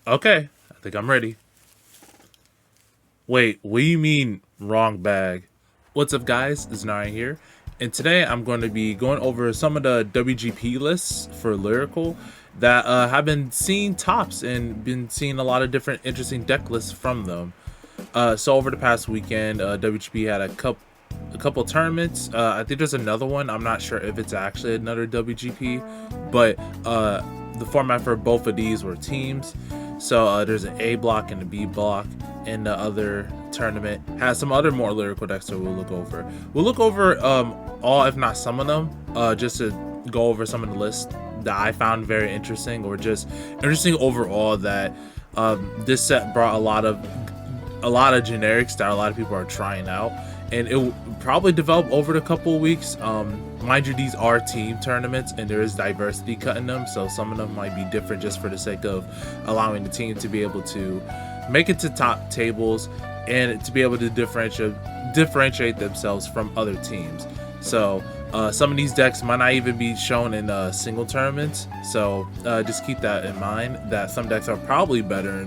Okay, I think I'm ready. Wait, what do you mean wrong bag? What's up, guys? It's Nari here, and today I'm going to be going over some of the WGP lists for Lyrical that have been seeing tops and been seeing a lot of different interesting deck lists from them. So over the past weekend, WGP had a couple tournaments. I think there's another one. I'm not sure if it's actually another WGP, but the format for both of these were teams. So there's an A block and a B block, and the other tournament has some other more lyrical decks that we'll look over. We'll look over all, if not some of them, just to go over some of the lists that I found very interesting, or just interesting overall. That this set brought a lot of generics that a lot of people are trying out, and it will probably develop over the couple of weeks. Mind you, these are team tournaments and there is diversity cut in them, so some of them might be different just for the sake of allowing the team to be able to make it to top tables and to be able to differentiate themselves from other teams. So some of these decks might not even be shown in single tournaments, so just keep that in mind, that some decks are probably better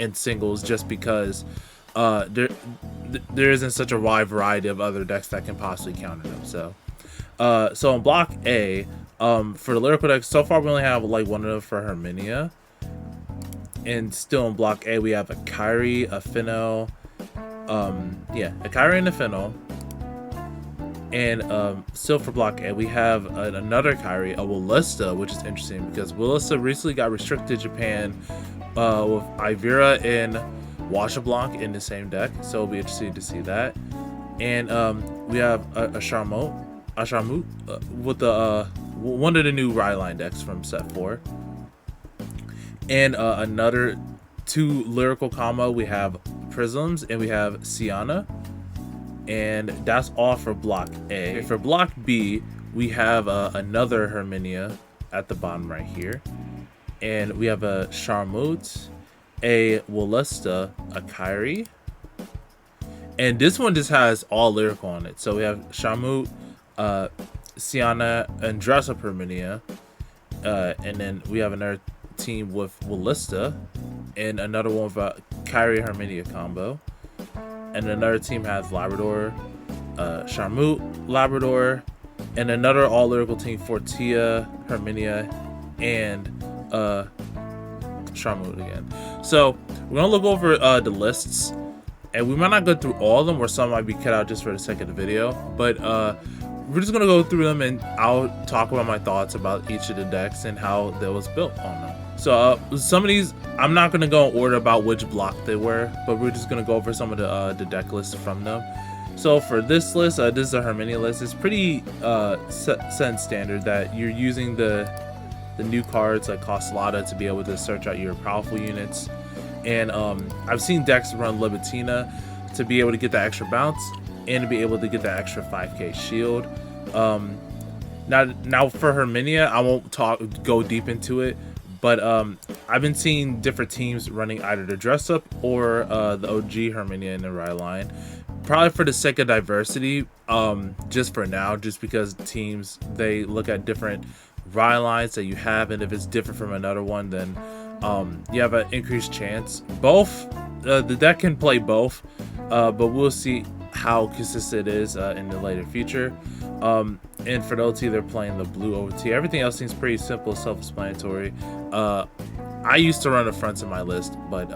in singles, just because there isn't such a wide variety of other decks that can possibly counter them. So in block A, for the lyrical decks, so far we only have like one of them for Herminia, and still in block A we have a Kyrie, a Finno, a Kyrie and a Finno. And still for block A, we have another Kyrie, a Willista, which is interesting because Willista recently got restricted to Japan with Ivera and Washablanc in the same deck, so it'll be interesting to see that. And we have a Sharmut with the one of the new Ryline decks from set 4. And another two lyrical combo, we have Prisms and we have Sienna. And that's all for block A. For block B, we have another Herminia at the bottom right here, and we have a Sharmut, a Willista, a Kyrie, and this one just has all lyrical on it. So we have Sharmut, Sienna, and dress up Herminia, and then we have another team with Willista, and another one with a Kyrie Herminia combo. And another team has Labrador, Sharmut, Labrador, and another all lyrical team for Tia, Herminia, and Sharmut again. So we're gonna look over the lists, and we might not go through all of them, or some might be cut out just for the sake of the video. But we're just gonna go through them, and I'll talk about my thoughts about each of the decks and how that was built on them. So some of these, I'm not going to go in order about which block they were, but we're just going to go over some of the deck lists from them. So for this list, this is a Herminia list. It's pretty set in standard that you're using the new cards like Coslada to be able to search out your powerful units. And I've seen decks run Libitina to be able to get that extra bounce and to be able to get that extra 5k shield. Now for Herminia, I won't go deep into it, but I've been seeing different teams running either the dress up or the OG Herminia in the Rye line, probably for the sake of diversity, just for now, just because teams, they look at different Rye lines that you have, and if it's different from another one, then you have an increased chance. Both the deck can play both, but we'll see how consistent it is in the later future. And for the OT, they're playing the blue OT. Everything else seems pretty simple, self-explanatory. I used to run the fronts in my list, but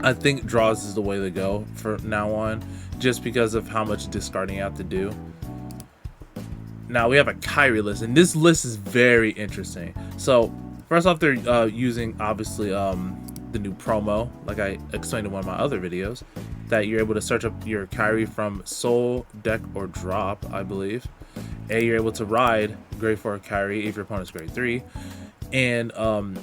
I think draws is the way to go for now on, just because of how much discarding you have to do. Now we have a Kyrie list, and this list is very interesting. So first off, they're using obviously the new promo, like I explained in one of my other videos, that you're able to search up your Kyrie from soul, deck, or drop, I believe. And you're able to ride grade 4 Kyrie if your opponent's grade 3. And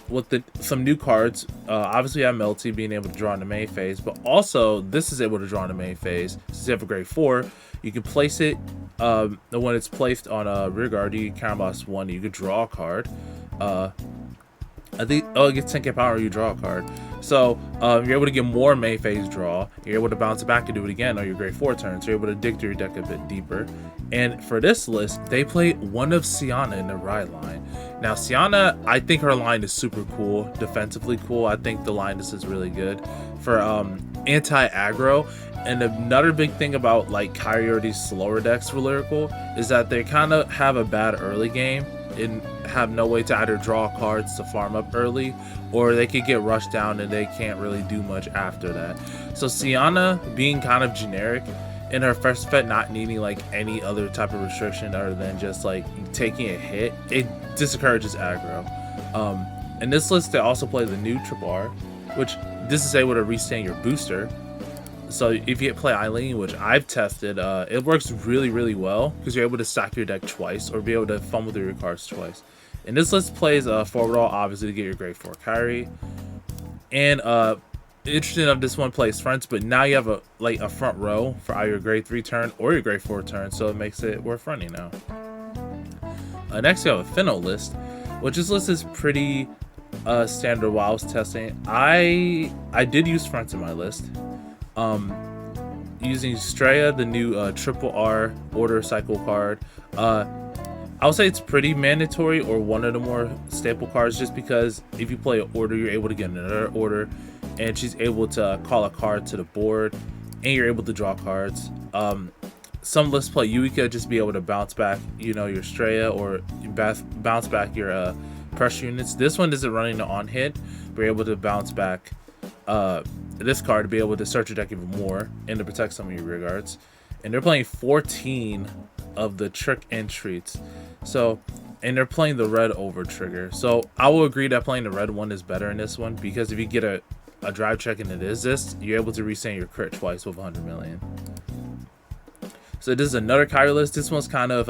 with some new cards, obviously you have Melty being able to draw in the main phase, but also this is able to draw in the main phase. Since you have a grade 4, you can place it, when it's placed on a rear guard, you can counterblast 1, you could draw a card. I think, oh, it gets 10k power, you draw a card. So you're able to get more main phase draw. You're able to bounce it back and do it again on your grade 4 turns. So you're able to dig through your deck a bit deeper. And for this list, they play one of Siana in the Ride line. Now Siana, I think her line is super cool, defensively cool. I think the line is really good for anti-aggro. And another big thing about like Kyurie's slower decks for Lyrical is that they kind of have a bad early game and have no way to either draw cards to farm up early, or they could get rushed down and they can't really do much after that. So Siana being kind of generic in her first effect, not needing like any other type of restriction other than just like taking a hit, it discourages aggro. In this list they also play the new triple R, which this is able to restand your booster. So if you play Eileen, which I've tested, it works really well because you're able to stack your deck twice or be able to fumble through your cards twice. And this list plays forward roll, obviously, to get your grade 4 Kyrie. And interesting enough, this one plays fronts, but now you have a front row for either your grade 3 turn or your grade 4 turn, so it makes it worth running now. Next, you have a Finno list, which this list is pretty standard while I was testing. I did use fronts in my list. Using Straya, the new triple R order cycle card. I would say it's pretty mandatory or one of the more staple cards, just because if you play an order, you're able to get another order, and she's able to call a card to the board, and you're able to draw cards. Some lists play Yuika, just be able to bounce back, you know, your Straya, or bounce back your pressure units. This one isn't running the on hit, but you're able to bounce back this card to be able to search your deck even more and to protect some of your rear guards. And they're playing 14 of the trick and treats. So, and they're playing the red over trigger. So I will agree that playing the red one is better in this one, because if you get a drive check and it is this, you're able to restand your crit twice with 100 million. So this is another Kyrie list. This one's kind of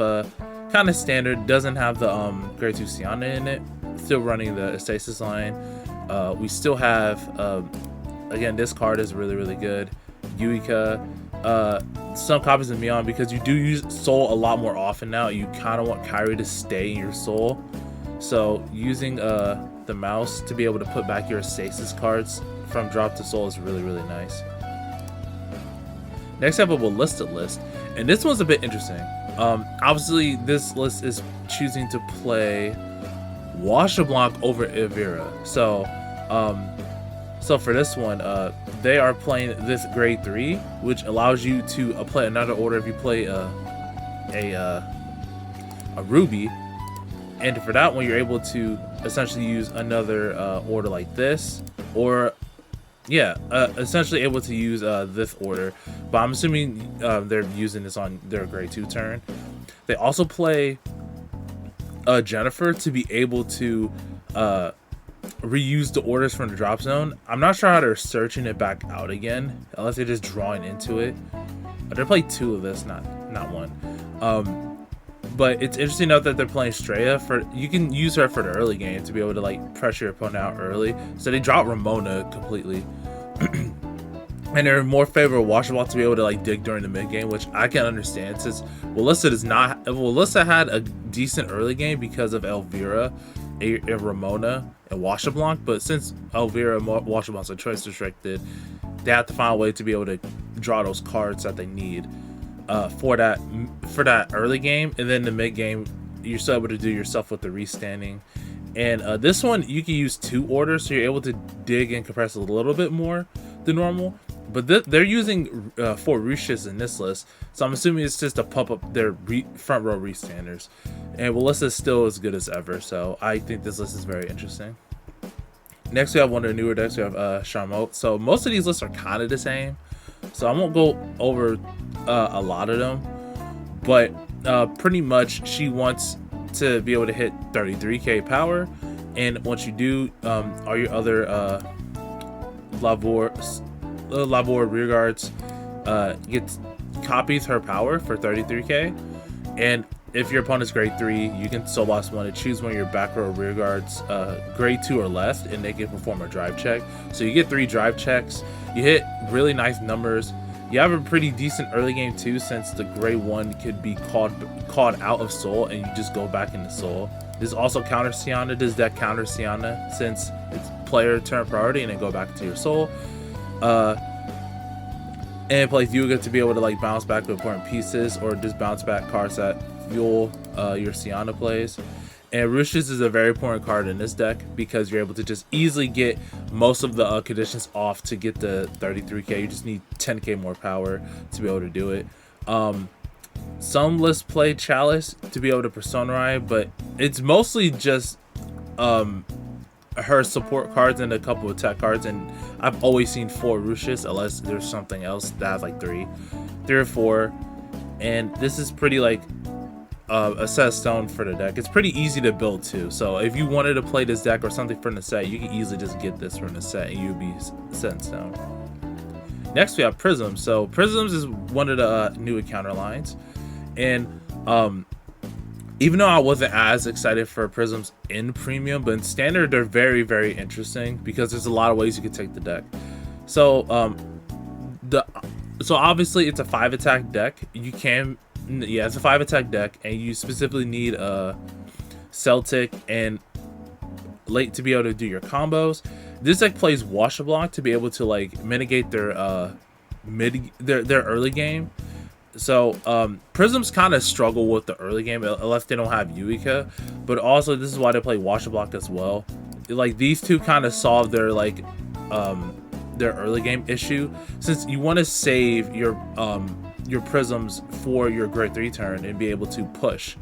standard. Doesn't have the grade 2 Siana in it. Still running the Stasis line. We still have again, this card is really good. Yuika, some copies of Mion, because you do use Soul a lot more often now. You kind of want Kyrie to stay in your Soul, so using the mouse to be able to put back your Stasis cards from drop to Soul is really nice. Next up, a listed list, and this one's a bit interesting. Obviously, this list is choosing to play Washablanc over Evira. So for this one, they are playing this grade 3, which allows you to play another order if you play a Ruby. And for that one, you're able to essentially use another order like this, or yeah, essentially able to use this order. But I'm assuming they're using this on their grade 2 turn. They also play Jennifer to be able to reuse the orders from the drop zone. I'm not sure how they're searching it back out again, unless they're just drawing into it. They're playing 2 of this, not 1. But it's interesting to note that they're playing Straya. You can use her for the early game to be able to like pressure your opponent out early. So they drop Ramona completely. And they're more favorable Washablanc to be able to like dig during the mid game, which I can understand, since Wallissa had a decent early game because of Elvira, a Ramona, and Washablanc. But since Elvira and Washablanc's are choice restricted, they have to find a way to be able to draw those cards that they need for that early game. And then the mid game, you're still able to do yourself with the restanding. And this one, you can use 2 orders, so you're able to dig and compress a little bit more than normal. But they're using 4 Rushas in this list, so I'm assuming it's just to pump up their front row restanders. And Wallissa is still as good as ever, so I think this list is very interesting. Next, we have one of the newer decks. We have Charmotte. So most of these lists are kind of the same, so I won't go over a lot of them. But pretty much, she wants to be able to hit 33k power, and once you do, all your other Lavore rear guards copies her power for 33k. And if your opponent's grade 3, you can soul boss one to choose one of your back row rear guards grade 2 or less, and they can perform a drive check. So you get 3 drive checks. You hit really nice numbers. You have a pretty decent early game too, since the grade 1 could be called out of soul, and you just go back into soul. This also counters Sienna. This deck counters Sienna since it's player turn priority and then go back to your soul. And it plays Yuga to be able to like bounce back to important pieces or just bounce back cards that fuel your Sienna plays. And Rush's is a very important card in this deck because you're able to just easily get most of the conditions off to get the 33k. You just need 10k more power to be able to do it. Some lists play Chalice to be able to Persona, but it's mostly just her support cards and a couple of attack cards, and I've always seen 4 Rush's unless there's something else that has like 3 or 4. And this is pretty like a set stone for the deck. It's pretty easy to build too, so if you wanted to play this deck or something from the set, you can easily just get this from the set and you'd be set in stone. Next we have Prisms. So Prisms is one of the new encounter lines, and even though I wasn't as excited for Prisms in Premium, but in Standard they're very, very interesting because there's a lot of ways you can take the deck. So so obviously it's a 5 attack deck. You can, yeah, it's a 5 attack deck, and you specifically need a Celtic and late to be able to do your combos. This deck plays Washer Block to be able to like mitigate their their early game. So Prisms kind of struggle with the early game unless they don't have Yuika, but also this is why they play Washer Block as well. Like these two kind of solve their like their early game issue, since you want to save your Prisms for your grade 3 turn and be able to push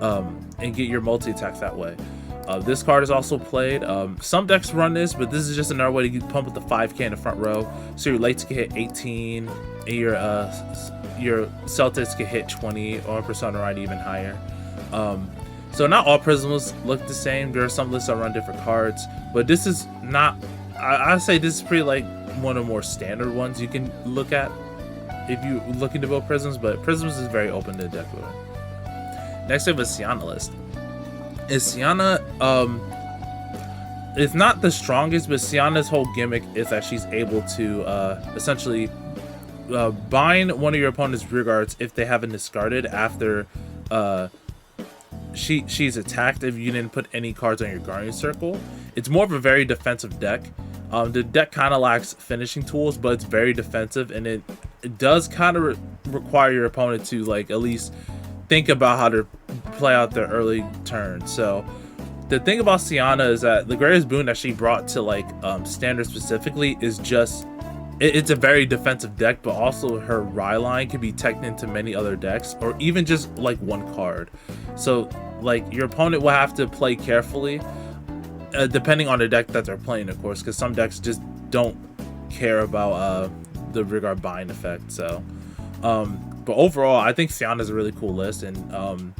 and get your multi attacks that way. This card is also played. Some decks run this, but this is just another way to pump up the 5k in the front row, so your lates can hit 18 and your Celtics can hit 20 or Persona Ride even higher. So not all Prisms look the same. There are some lists that run different cards, but this is not, I'd say this is pretty like one of the more standard ones you can look at if you're looking to build Prisms, but Prisms is very open to deck building. Next we have a Sienna list. And Sienna, it's not the strongest, but Sienna's whole gimmick is that she's able to essentially bind one of your opponent's rear guards if they haven't discarded after she's attacked if you didn't put any cards on your Guardian Circle. It's more of a very defensive deck. The deck kind of lacks finishing tools, but it's very defensive, and it does kind of require your opponent to like at least think about how to play out their early turn. So the thing about Sienna is that the greatest boon that she brought to like Standard specifically is just it's a very defensive deck, but also her Rye line can be teched into many other decks or even just like one card. So like your opponent will have to play carefully depending on the deck that they're playing, of course, because some decks just don't care about the Rigard bind effect. So but overall I think Sienna is a really cool list, and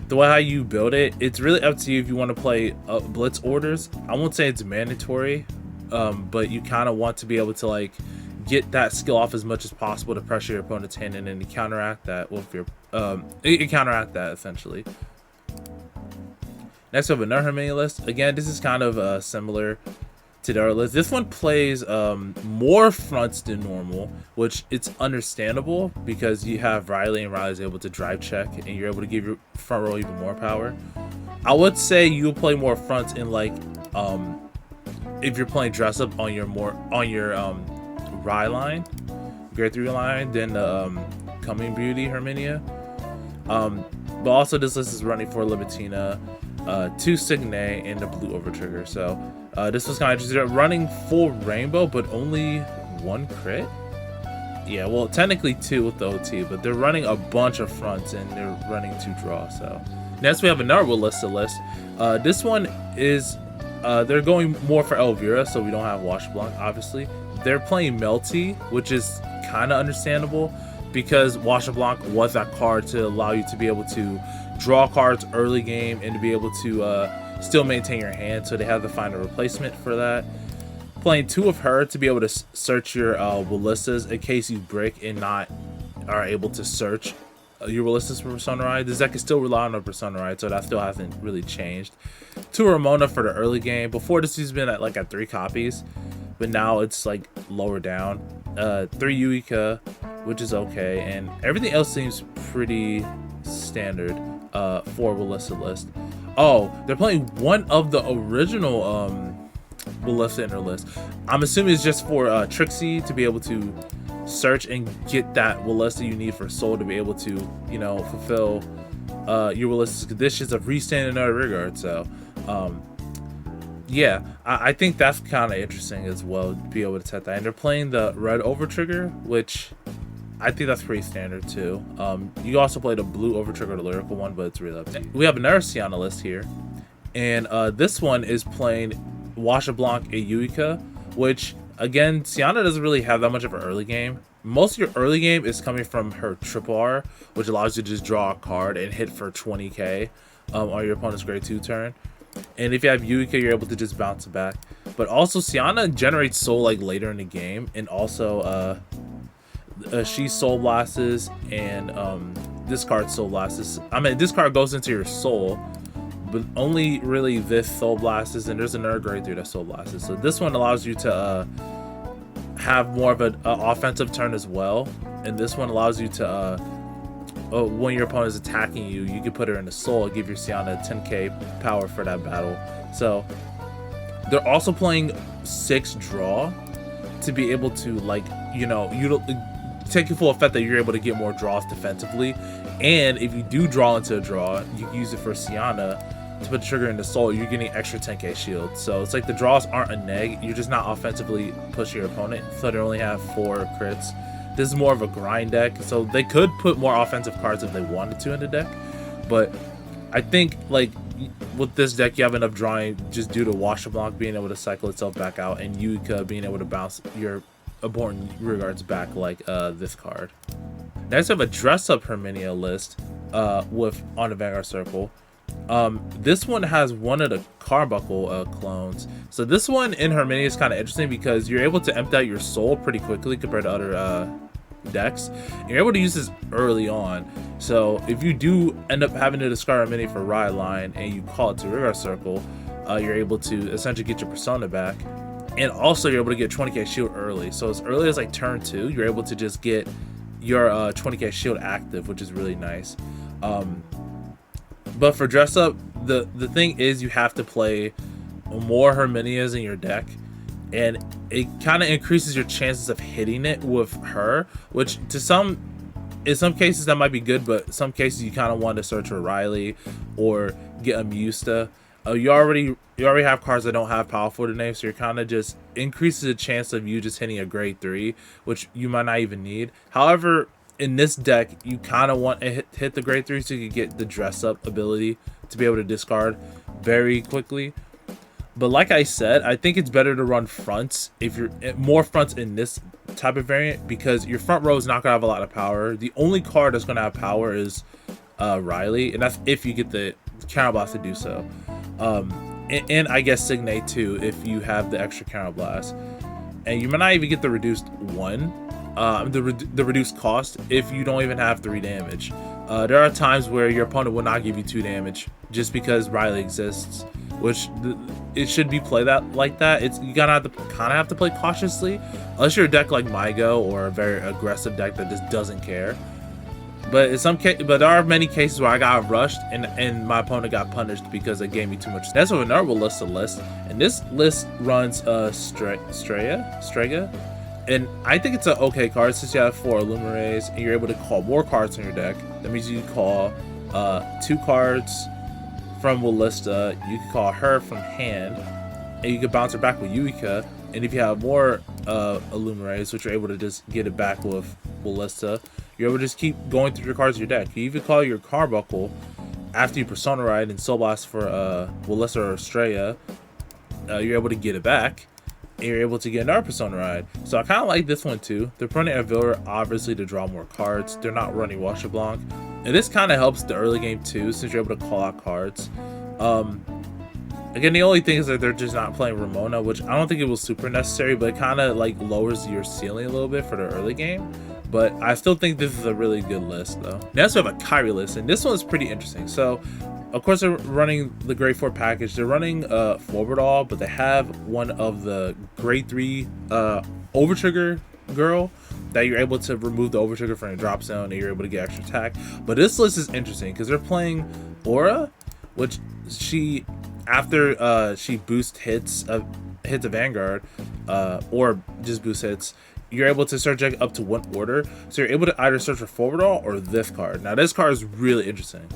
the way how you build it, it's really up to you if you want to play blitz orders. I won't say it's mandatory, but you kind of want to be able to like get that skill off as much as possible to pressure your opponent's hand and then counteract that with your counteract that essentially. Next we have another Herminia list. Again, this is kind of similar to the other list. This one plays more fronts than normal, which it's understandable because you have Riley, and Riley's able to drive check and you're able to give your front row even more power. I would say you'll play more fronts in like if you're playing dress up on your Rye line, grade 3 line, than Coming Beauty Herminia. But also this list is running for Libitina, 2 Signe, and the blue Overtrigger. So this was kind of interesting. Running full rainbow, but only 1 crit. Yeah, well, technically 2 with the OT, but they're running a bunch of fronts and they're running 2 draws. So next we have another Willista list. This one is they're going more for Elvira, so we don't have Wash Block, obviously. They're playing Melty, which is kind of understandable because Wash Block was that card to allow you to be able to draw cards early game and to be able to still maintain your hand, so they have to find a replacement for that. Playing 2 of her to be able to search your Willistas in case you break and not are able to search your Willistas for Persona Ride. This deck is still relying on Persona Ride, so that still hasn't really changed. 2 Ramona for the early game. Before this has been at 3 copies, but now it's like lower down. 3 Yuika, which is okay, and everything else seems pretty standard for Willista list. Oh, they're playing one of the original Ballista in their list. I'm assuming it's just for Trixie to be able to search and get that Ballista you need for Soul to be able to, you know, fulfill your Ballista's conditions of restand in other regard. So yeah, I think that's kind of interesting as well, to be able to set that. And they're playing the red over trigger, which I think that's pretty standard too. You also play the blue over trigger, the lyrical one, but it's really up to you. We have another Siana list here, and this one is playing Washa Blanc and Yuika, which again, Siana doesn't really have that much of an early game. Most of your early game is coming from her triple R, which allows you to just draw a card and hit for 20k on your opponent's grade 2 turn. And if you have Yuika, you're able to just bounce it back. But also, Siana generates Soul like later in the game, and also she Soul Blasts and discard Soul Blasts. I mean, this card goes into your Soul, but only really this Soul Blasts, and there's another grade 3 that Soul Blasts. So this one allows you to have more of an offensive turn as well, and this one allows you to when your opponent is attacking you, you can put her in the Soul and give your Siana 10k power for that battle. So they're also playing 6 draw to be able to, like, you know, you take your full effect that you're able to get more draws defensively. And if you do draw into a draw, you can use it for Siana to put the trigger in the Soul. You're getting extra 10k shield. So it's like the draws aren't a neg, you're just not offensively pushing your opponent, so they only have 4 crits. This is more of a grind deck, so they could put more offensive cards if they wanted to in the deck, but I think, like, with this deck you have enough drawing just due to Washa Blanc being able to cycle itself back out and Yuika being able to bounce your important rearguards back, like this card. Next, I have a dress up Herminia list with on the Vanguard Circle. This one has one of the Carbuncle clones. So this one in Herminia is kind of interesting because you're able to empty out your Soul pretty quickly compared to other decks. And you're able to use this early on. So if you do end up having to discard a mini for Ride Line and you call it to Vanguard Circle, you're able to essentially get your Persona back. And also you're able to get 20k shield early. So as early as like turn 2, you're able to just get your 20k shield active, which is really nice. But for dress up, the thing is you have to play more Herminias in your deck, and it kind of increases your chances of hitting it with her, which in some cases that might be good, but some cases you kind of want to search for Riley or get a Musta. You already have cards that don't have powerful to name, so you're kind of just increases the chance of you just hitting a grade 3, which you might not even need. However, in this deck, you kind of want to hit the grade 3 so you can get the dress up ability to be able to discard very quickly. But like I said, I think it's better to run fronts if you're more fronts in this type of variant, because your front row is not gonna have a lot of power. The only card that's gonna have power is Riley, and that's if you get the Counterblast to do so. And I guess Signate too if you have the extra Counterblast. And you might not even get the reduced 1. The reduced cost if you don't even have 3 damage. There are times where your opponent will not give you 2 damage just because Riley exists, which it should be played like that. You kind of have to play cautiously, unless you're a deck like Mygo or a very aggressive deck that just doesn't care. But there are many cases where I got rushed and my opponent got punished because they gave me too much. That's what another list, and this list runs Strega. And I think it's an okay card since you have 4 Illumirays and you're able to call more cards in your deck. That means you can call 2 cards from Ballista, you can call her from hand, and you can bounce her back with Yuika. And if you have more Illumirays, which you're able to just get it back with Ballista, you're able to just keep going through your cards in your deck. You even call your Carbuncle after you Persona Ride and Soul Blast for Ballista or Estrella. You're able to get it back, and you're able to get another Persona Ride. So I kind of like this one too. They're running Avila obviously to draw more cards. They're not running Washa Blanc. And this kind of helps the early game too, since you're able to call out cards. Again, the only thing is that they're just not playing Ramona, which I don't think it was super necessary, but it kind of like lowers your ceiling a little bit for the early game. But I still think this is a really good list though. Next we have a Kyrie list, and this one is pretty interesting. So of course they're running the grade 4 package. They're running Forward All, but they have one of the grade 3 Overtrigger girl that you're able to remove the Overtrigger from your drop zone and you're able to get extra attack. But this list is interesting because they're playing Aura, which she, after she boosts hits of a Vanguard, or just boost hits, you're able to search deck up to 1 order. So you're able to either search for forward all or this card. Now this card is really interesting.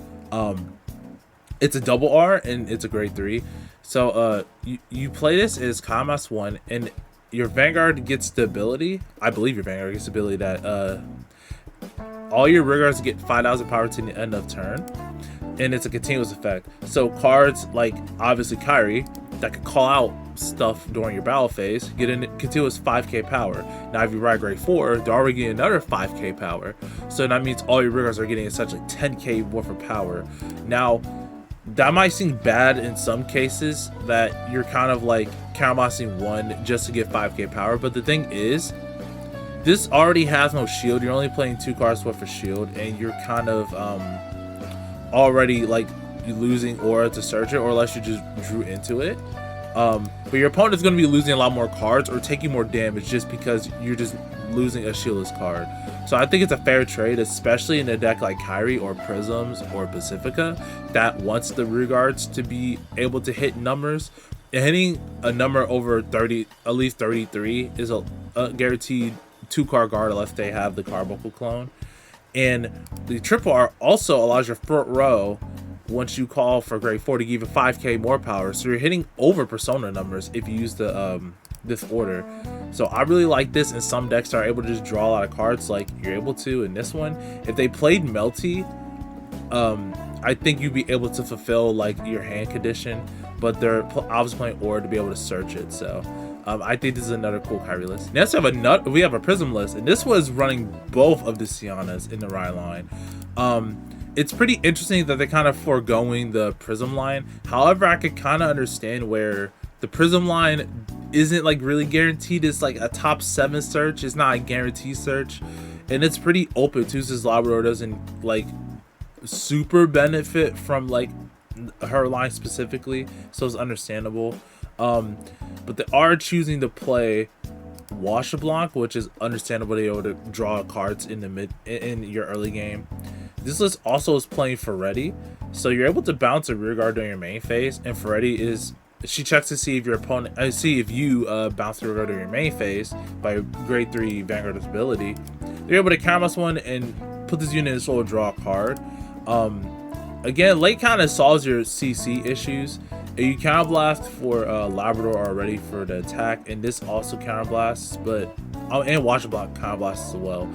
It's a double R and it's a grade 3. So you play this as Kama's 1, and your Vanguard gets the ability, I believe your Vanguard gets the ability that all your rear guards get 5,000 power to the end of turn, and it's a continuous effect. So cards like obviously Kyrie that could call out stuff during your battle phase get a continuous 5k power. Now if you ride grade 4, they're already getting another 5k power, so that means all your rear guards are getting essentially 10k worth of power. Now that might seem bad in some cases, that you're kind of like counterbossing 1 just to get 5k power, but the thing is, this already has no shield. You're only playing 2 cards worth of shield, and you're kind of already like losing aura to search it, or unless you just drew into it. But your opponent is going to be losing a lot more cards or taking more damage just because you're just losing a shieldless card. So I think it's a fair trade, especially in a deck like Kyrie or Prisms or Pacifica that wants the rear guards to be able to hit numbers. And hitting a number over 30, at least 33, is a guaranteed 2-card guard unless they have the Carbuncle clone. And the triple R also allows your front row, once you call for grade 4, to give you 5k more power. So you're hitting over persona numbers if you use the this order. So I really like this, and some decks are able to just draw a lot of cards like you're able to in this one. If they played Melty, I think you'd be able to fulfill like your hand condition, but they're obviously playing Aura to be able to search it. So I think this is another cool Kyrie list. Next we have a Prism list, and this was running both of the Siennas in the Rye line. It's pretty interesting that they're kind of foregoing the Prism line. However, I could kind of understand where the Prism line isn't like really guaranteed. It's like a top 7 search. It's not a guaranteed search, and it's pretty open too, since Labrador doesn't like super benefit from like her line specifically, so it's understandable. But they are choosing to play Washer Block, which is understandable to be able to draw cards in the in your early game. This list also is playing Ferretti, so you're able to bounce a rear guard during your main phase, and Ferretti is, she checks to see if your opponent, see if you bounce the rear guard during your main phase by grade 3 Vanguard's ability. You're able to counterboss 1 and put this unit in solo draw a card. Again, late kind of solves your CC issues. You counterblast for Labrador already for the attack, and this also counterblasts, but and Washer Block counterblasts as well.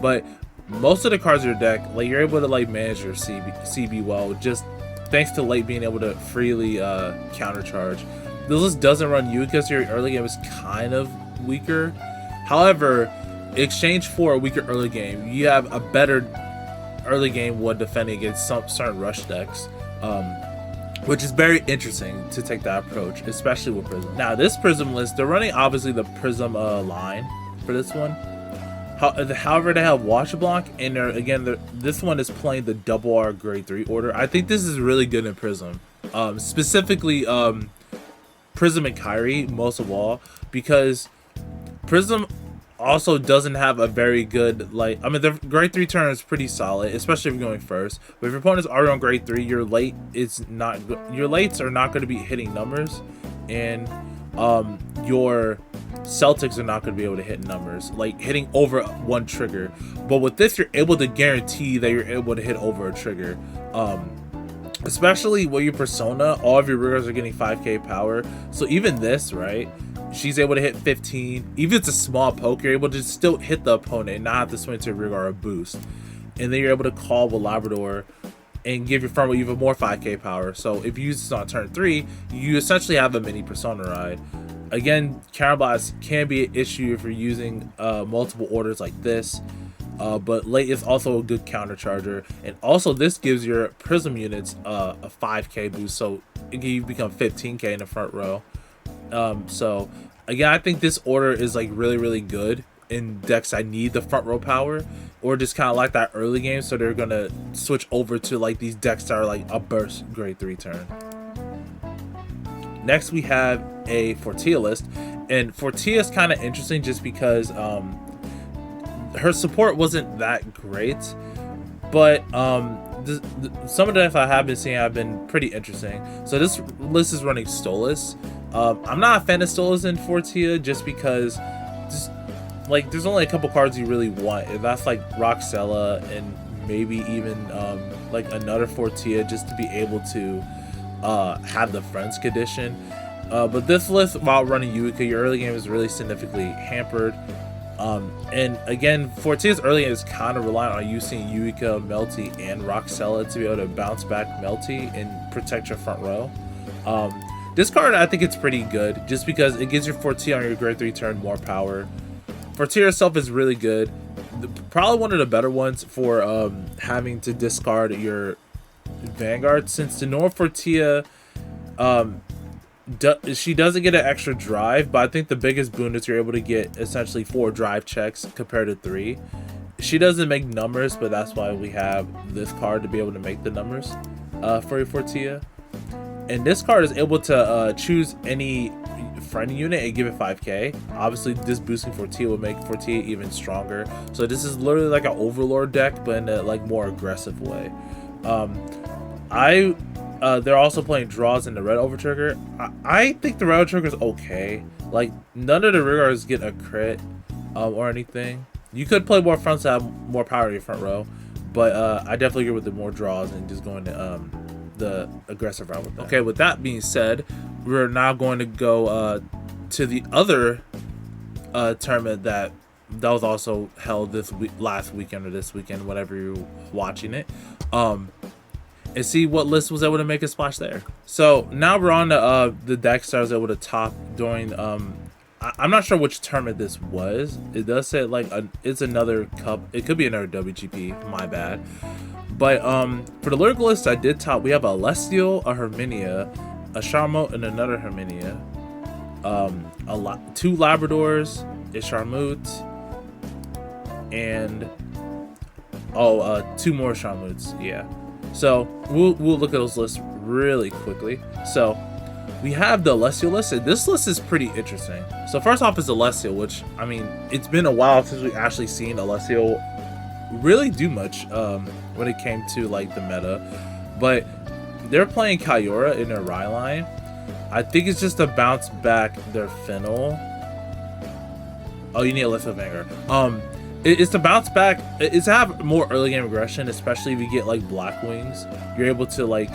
But most of the cards in your deck, like you're able to like manage your CB well, just thanks to late being able to freely countercharge. This list doesn't run you because your early game is kind of weaker. However, in exchange for a weaker early game, you have a better early game when defending against some certain rush decks, which is very interesting to take that approach, especially with Prism. Now this Prism list, they're running obviously the Prism line for this one. However, they have Washer Block, and this one is playing the double R grade 3 order. I think this is really good in Prism, specifically Prism and Kyrie most of all, because Prism also doesn't have a very good, like, I mean, the grade 3 turn is pretty solid, especially if you're going first. But if your opponent's already on grade 3, your lates are not going to be hitting numbers, and your Celtics are not going to be able to hit numbers, like hitting over 1 trigger. But with this, you're able to guarantee that you're able to hit over a trigger. Especially with your Persona, all of your riggers are getting 5k power. So even this, right? She's able to hit 15. Even if it's a small poke, you're able to still hit the opponent and not have to swing to a rig or a boost. And then you're able to call with Labrador and give your front row even more 5k power. So if you use this on turn 3, you essentially have a mini Persona ride. Again, counterblast can be an issue if you're using multiple orders like this. But late is also a good counter charger, and also this gives your Prism units a 5k boost, so it can become 15k in the front row. So again, I think this order is like really good in decks I need the front row power, or just kind of like that early game, so they're gonna switch over to like these decks that are like a burst grade 3 turn. Next we have a Fortia list, and Fortia is kind of interesting just because her support wasn't that great, but some of the decks I have been seeing have been pretty interesting. So this list is running Stolas. I'm not a fan of Stolas in Fortia just because like there's only a couple cards you really want, and that's like Roxella and maybe even like another Fortia just to be able to have the Friends condition. But this list, while running Yuika, your early game is really significantly hampered. And again, Fortia's early game is kind of reliant on you seeing Yuika, Melty, and Roxella to be able to bounce back Melty and protect your front row. This card, I think it's pretty good just because it gives your Fortia on your grade 3 turn more power. Fortia itself is really good. Probably one of the better ones for having to discard your Vanguard, since the normal Fortia, she doesn't get an extra drive, but I think the biggest boon is you're able to get essentially 4 drive checks compared to 3. She doesn't make numbers, but that's why we have this card to be able to make the numbers for your Fortia. And this card is able to choose any friend unit and give it 5k. Obviously this boosting Fortia will make Fortia even stronger, so this is literally like an Overlord deck but in a like more aggressive way. They're also playing draws in the red overtrigger. I think the red overtrigger is okay. Like none of the rearguards get a crit or anything. You could play more fronts to have more power in your front row, but I definitely agree with the more draws and just going to the aggressive route with that. Okay, with that being said, we're now going to go to the other tournament that was also held this last weekend or this weekend, whatever you're watching it, and see what list was able to make a splash there. So now we're on the decks that I was able to top during I'm not sure which tournament this was. It does say like it's another cup. It could be another WGP, my bad. But for the lyrical list I did top, we have a Celestial, a Herminia, a Charmot, and another Herminia. 2 Labradors, a Charmut, and 2 more Charmuts. Yeah. So we'll look at those lists really quickly. So we have the Celestial list, and this list is pretty interesting. So first off is the Celestial, which I mean it's been a while since we actually seen a Celestial really do much when it came to like the meta, but they're playing Kyora in their Rye line. I think it's just to bounce back their Fennel. Oh, you need a list of Vanguard. It's to bounce back. It's to have more early game aggression, especially if you get like Black Wings. You're able to like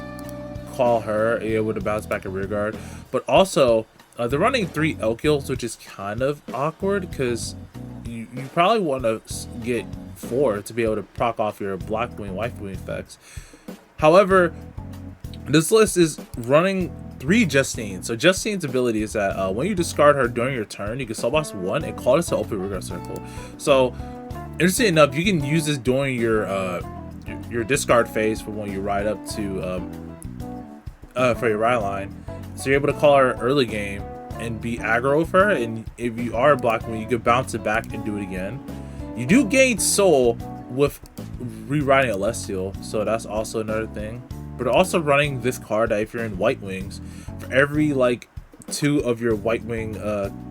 call her, you're able to bounce back a rear guard. But also, they're running 3 Elkils, which is kind of awkward because you probably want to get 4 to be able to proc off your Black Wing, White Wing effects. However, this list is running 3 Justine. So Justine's ability is that when you discard her during your turn, you can soul boss 1 and call this to open rear guard circle. So interesting enough, you can use this during your discard phase for when you ride up to for your ride line. So you're able to call her early game and be aggro for her, and if you are a Black Wing, you could bounce it back and do it again. You do gain soul with rewriting a Celestial, so that's also another thing. But also running this card that if you're in White Wings, for every like 2 of your White Wing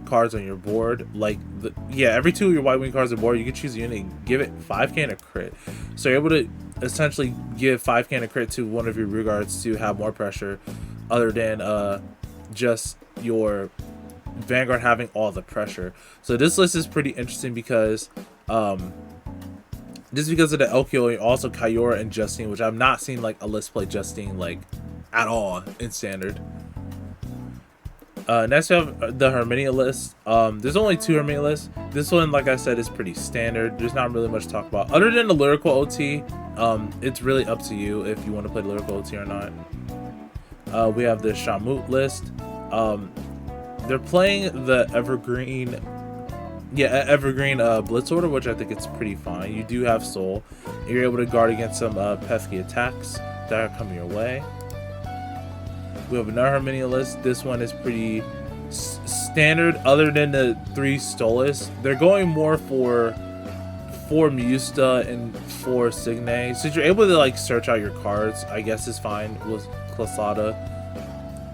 cards on your board, like every 2 of your White Wing cards on the board, you can choose a unit and give it 5k and a crit. So you're able to essentially give 5k and a crit to one of your rear guards to have more pressure, other than just your Vanguard having all the pressure. So this list is pretty interesting because just because of the Elkio and also Kyora and Justine, which I've not seen like a list play Justine like at all in standard. Next we have the Herminia list. There's only 2 Herminia lists. This one, like I said, is pretty standard. There's not really much to talk about other than the lyrical OT. It's really up to you if you want to play the lyrical OT or not. We have the Shamut list. They're playing the Evergreen Blitz order, which I think it's pretty fine. You do have soul. You're able to guard against some pesky attacks that are coming your way. We have another Herminia list. This one is pretty standard, other than the 3 Stolas. They're going more for 4 Musta and 4 Signe. Since you're able to like search out your cards, I guess is fine with Clasada.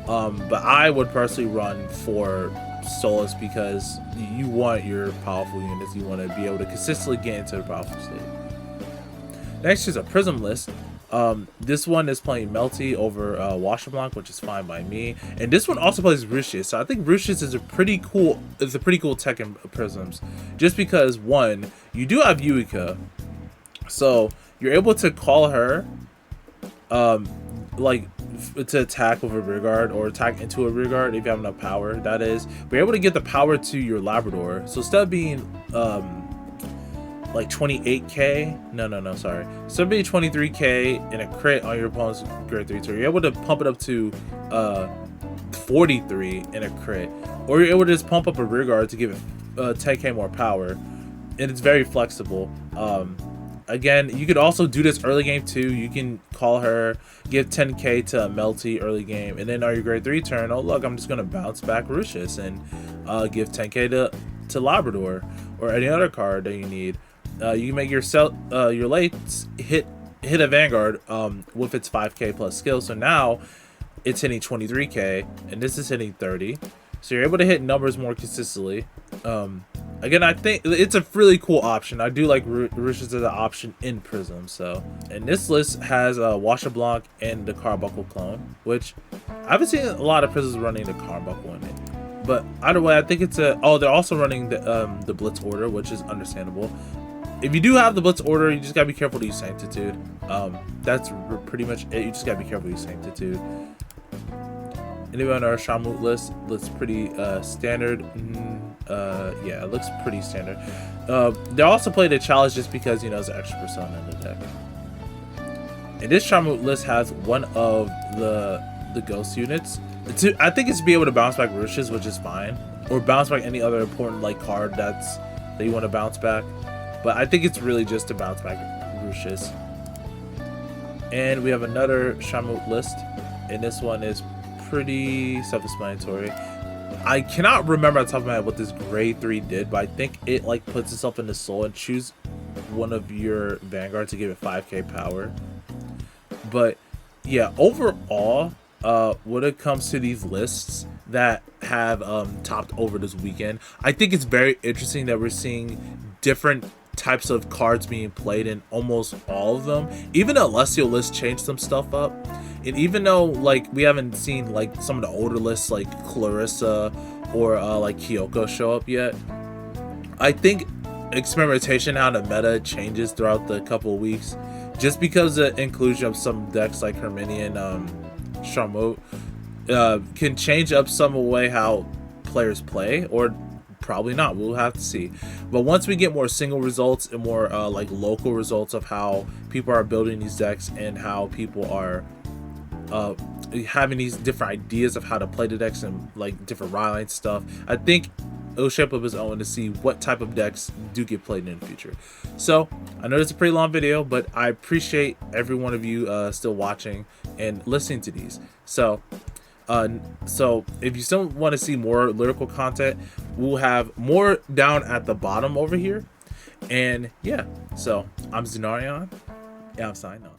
But I would personally run 4 Stolas because you want your powerful units. You want to be able to consistently get into the powerful state. Next is a Prism list. This one is playing Melty over Washablanc, which is fine by me. And this one also plays Rushis. So I think Rushis is a pretty cool tech in Prisms. Just because, one, you do have Yuika. So you're able to call her like to attack with a rear guard or attack into a rear guard if you have enough power, that is. But you're able to get the power to your Labrador. So instead of being like 28k, no, sorry. So it'd be 23k in a crit on your opponent's grade 3 turn. You're able to pump it up to 43 in a crit. Or you're able to just pump up a rear guard to give it 10k more power. And it's very flexible. Again, you could also do this early game too. You can call her, give 10k to Melty early game, and then on your grade 3 turn, oh look, I'm just gonna bounce back Rushis and give 10k to Labrador or any other card that you need. You can make your lates hit a Vanguard with its 5k plus skill. So now it's hitting 23k, and this is hitting 30. So you're able to hit numbers more consistently. Again, I think it's a really cool option. I do like Rushis as an option in Prism. So, and this list has Washablanc and the Carbuncle clone, which I haven't seen a lot of Prisms running the Carbuncle in it. But either way, I think it's a. Oh, they're also running the Blitz order, which is understandable. If you do have the Blitz order, you just gotta be careful to use Sanctitude. That's pretty much it. You just gotta be careful to use Sanctitude. Anybody on our Shamut list looks pretty standard. Yeah, it looks pretty standard. They also played a challenge just because, you know, it's an extra persona in the deck. And this Shamut list has one of the ghost units. I think it's to be able to bounce back Rushis, which is fine, or bounce back any other important like card that you want to bounce back. But I think it's really just to bounce back Rushis. And we have another Shamut list, and this one is pretty self-explanatory. I cannot remember off the top of my head what this grade 3 did, but I think it like puts itself in the soul and choose one of your Vanguard to give it 5k power. But yeah, overall, when it comes to these lists that have topped over this weekend, I think it's very interesting that we're seeing different types of cards being played in almost all of them. Even the Alessio list changed some stuff up. And even though like we haven't seen like some of the older lists like Clarissa or like Kyoko show up yet, I think experimentation how the meta changes throughout the couple of weeks, just because the inclusion of some decks like HERMINIA and Shamut can change up some of the way how players play, or probably not. We'll have to see. But once we get more single results and more like local results of how people are building these decks and how people are having these different ideas of how to play the decks and like different Ryline stuff, I think it'll shape up its own to see what type of decks do get played in the future. So I know it's a pretty long video, but I appreciate every one of you still watching and listening to these. So if you still want to see more lyrical content, we'll have more down at the bottom over here. And yeah, so I'm Zenarion, and I'm signing off.